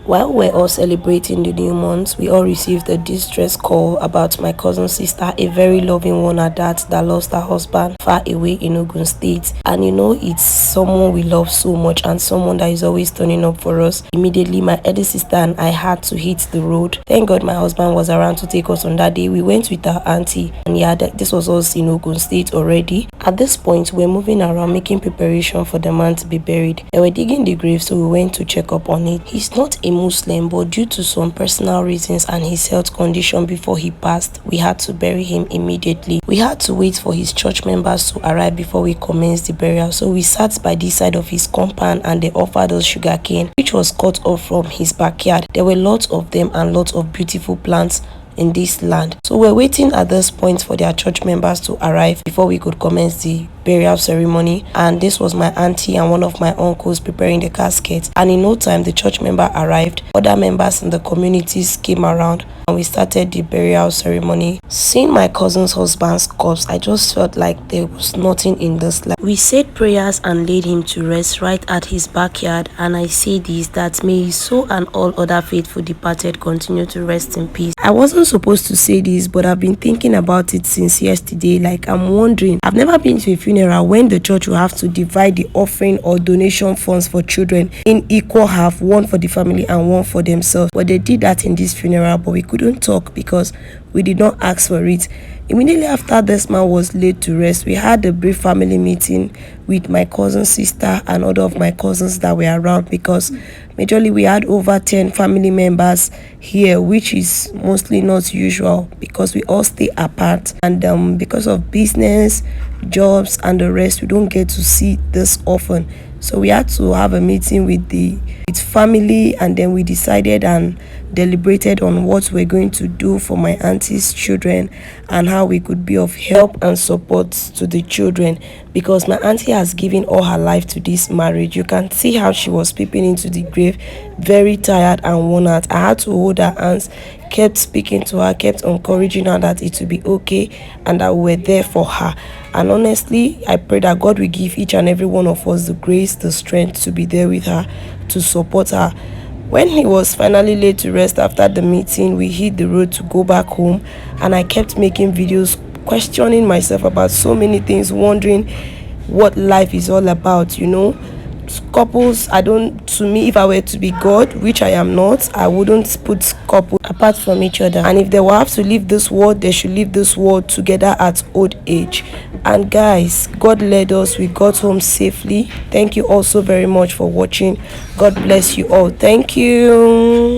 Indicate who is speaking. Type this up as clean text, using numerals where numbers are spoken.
Speaker 1: While we're all celebrating the new month, we all received a distress call about my cousin's sister, a very loving one at that lost her husband far away in Ogun State. And it's someone we love so much and someone that is always turning up for us. Immediately, my elder sister and I had to hit the road. Thank God my husband was around to take us on that day. We went with our auntie, and yeah, this was us in Ogun State already. At this point, we're moving around making preparation for the man to be buried. They were digging the grave, so we went to check up on it. He's not a Muslim, but due to some personal reasons and his health condition before he passed, we had to bury him immediately. We had to wait for his church members to arrive before we commenced the burial, so we sat by the side of his compound and they offered us sugarcane, which was cut off from his backyard. There were lots of them and lots of beautiful plants in this land. So we're waiting at this point for their church members to arrive before we could commence the burial ceremony. And this was my auntie and one of my uncles preparing the casket, and in no time the church member arrived. Other members in the communities came around and we started the burial ceremony. Seeing my cousin's husband's corpse, I just felt like there was nothing in this life. We said prayers and laid him to rest right at his backyard, and I say this, that may his soul and all other faithful departed continue to rest in peace. I wasn't supposed to say this, but I've been thinking about it since yesterday. Like, I'm wondering, I've never been to a funeral when the church will have to divide the offering or donation funds for children in equal half, one for the family and one for themselves. But they did that in this funeral, but we couldn't talk because we did not ask for it. Immediately after this man was laid to rest, we had a brief family meeting with my cousin's sister and other of my cousins that were around, because majorly we had over 10 family members here, which is mostly not usual because we all stay apart, and because of business, jobs and the rest, we don't get to see this often. So we had to have a meeting with family, and then we decided and deliberated on what we're going to do for my auntie's children and how we could be of help and support to the children, because my auntie has given all her life to this marriage. You can see how she was peeping into the grave, very tired and worn out. I had to hold her hands, kept speaking to her, kept encouraging her that it will be okay and that we were there for her. And honestly, I pray that God will give each and every one of us the grace, the strength to be there with her, to support her. When he was finally laid to rest after the meeting, we hit the road to go back home, and I kept making videos questioning myself about so many things, wondering what life is all about. Couples, to me, if I were to be God, which I am not, I wouldn't put couples apart from each other, and if they will have to leave this world, they should leave this world together at old age. And guys, God led us, we got home safely. Thank you all so very much for watching. God bless you all. Thank you.